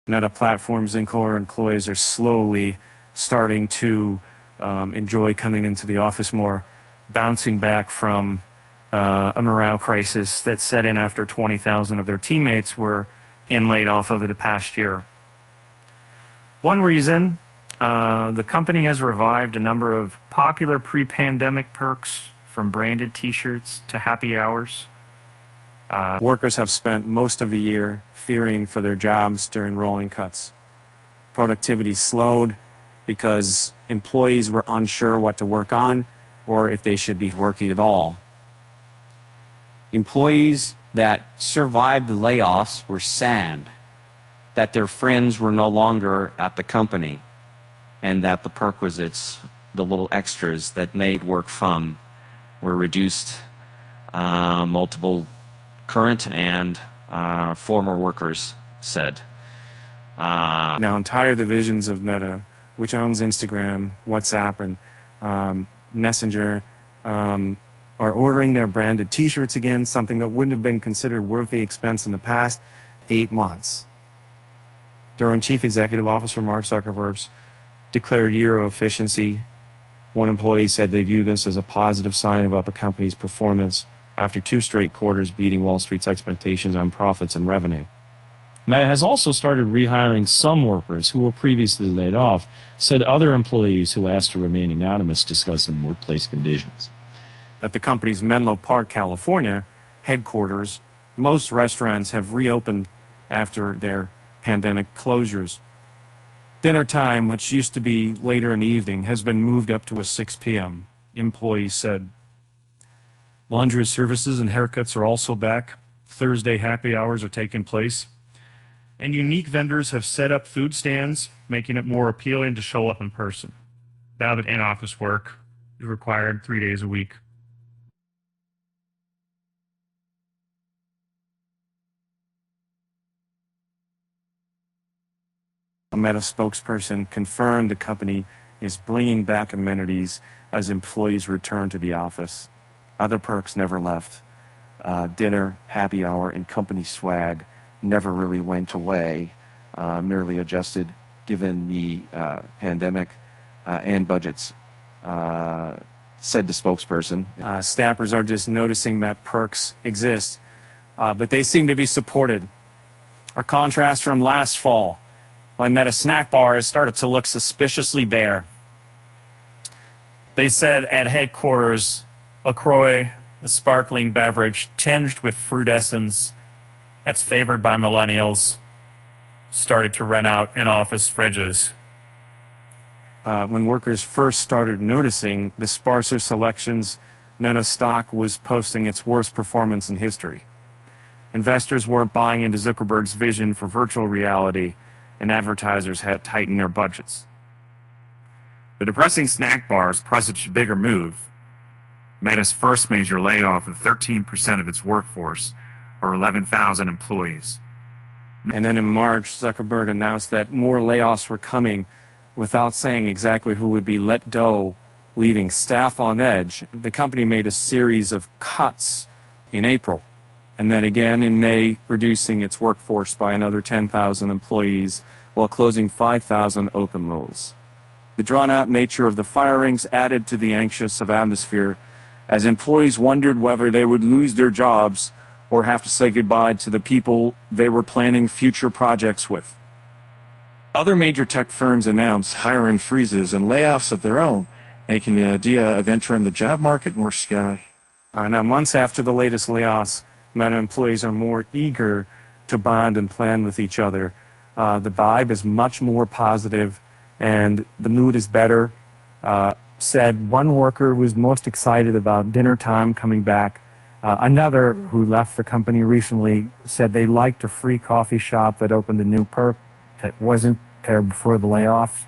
Meta Platforms and core employees are slowly starting to enjoy coming into the office more, bouncing back from a morale crisis that set in after 20,000 of their teammates were laid off over the past year. One reason, the company has revived a number of popular pre-pandemic perks, from branded t-shirts to happy hours. Workers have spent most of the year fearing for their jobs during rolling cuts. Productivity slowed because employees were unsure what to work on or if they should be working at all. Employees that survived the layoffs were sad that their friends were no longer at the company and that the perquisites, the little extras that made work fun, were reduced. Multiple current and former workers said. Now, entire divisions of Meta, which owns Instagram, WhatsApp, and Messenger, are ordering their branded t-shirts again, something that wouldn't have been considered worth the expense in the past 8 months. Their own chief executive officer, Mark Zuckerberg, declared year of efficiency. One employee said they view this as a positive sign about the company's performance after 2 straight quarters beating Wall Street's expectations on profits and revenue. Meta has also started rehiring some workers who were previously laid off, said other employees who asked to remain anonymous discussing workplace conditions. At the company's Menlo Park, California headquarters, most restaurants have reopened after their pandemic closures. Dinner time, which used to be later in the evening, has been moved up to 6 p.m., employees said. Laundry services and haircuts are also back. Thursday happy hours are taking place. And unique vendors have set up food stands, making it more appealing to show up in person, now that in-office work is required 3 days a week. A Meta spokesperson confirmed the company is bringing back amenities as employees return to the office. Other perks never left. Dinner, happy hour, and company swag never really went away, merely adjusted given the pandemic and budgets, said the spokesperson. Staffers are just noticing that perks exist, but they seem to be supported. A contrast from last fall, when Meta snack bars started to look suspiciously bare. They said at headquarters, LaCroix, a sparkling beverage tinged with fruit essence that's favored by millennials, started to rent out in office fridges. When workers first started noticing the sparser selections, Meta stock was posting its worst performance in history. Investors weren't buying into Zuckerberg's vision for virtual reality, and advertisers had tightened their budgets. The depressing snack bars presaged a bigger move. Meta's first major layoff of 13% of its workforce, or 11,000 employees. And then in March, Zuckerberg announced that more layoffs were coming without saying exactly who would be let go, leaving staff on edge. The company made a series of cuts in April, and then again in May, reducing its workforce by another 10,000 employees while closing 5,000 open roles. The drawn-out nature of the firings added to the anxious atmosphere as employees wondered whether they would lose their jobs or have to say goodbye to the people they were planning future projects with. Other major tech firms announced hiring freezes and layoffs of their own, making the idea of entering the job market more scary. Now, months after the latest layoffs, Meta employees are more eager to bond and plan with each other. The vibe is much more positive, and the mood is better. Said one worker was most excited about dinner time coming back. Another who left the company recently said they liked a free coffee shop that opened a new perk that wasn't there before the layoffs.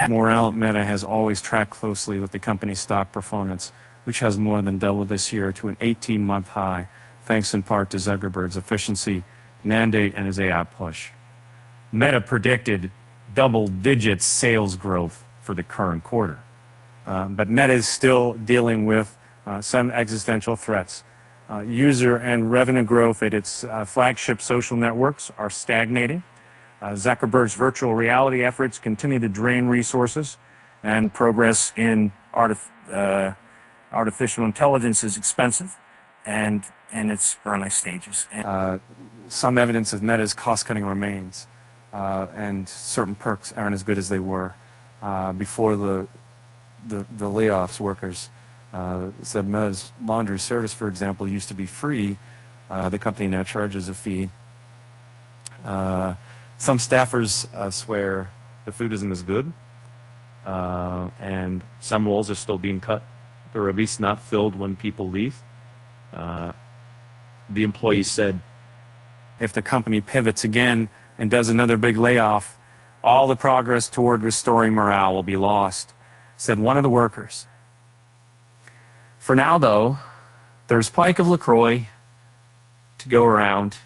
Morale at Meta has always tracked closely with the company's stock performance, which has more than doubled this year to an 18-month high, thanks in part to Zuckerberg's efficiency mandate and his AI push. Meta predicted double-digit sales growth for the current quarter. But Meta is still dealing with some existential threats. User and revenue growth at its flagship social networks are stagnating. Zuckerberg's virtual reality efforts continue to drain resources, and progress in artificial intelligence is expensive and in its early stages. Some evidence of Meta's cost-cutting remains, and certain perks aren't as good as they were before the layoffs. Workers said Meta's laundry service, for example, used to be free. The company now charges a fee. Some staffers swear the food isn't as good, and some roles are still being cut, or at least not filled when people leave. The employee said, if the company pivots again and does another big layoff, all the progress toward restoring morale will be lost, said one of the workers. For now, though, there's pike of LaCroix to go around,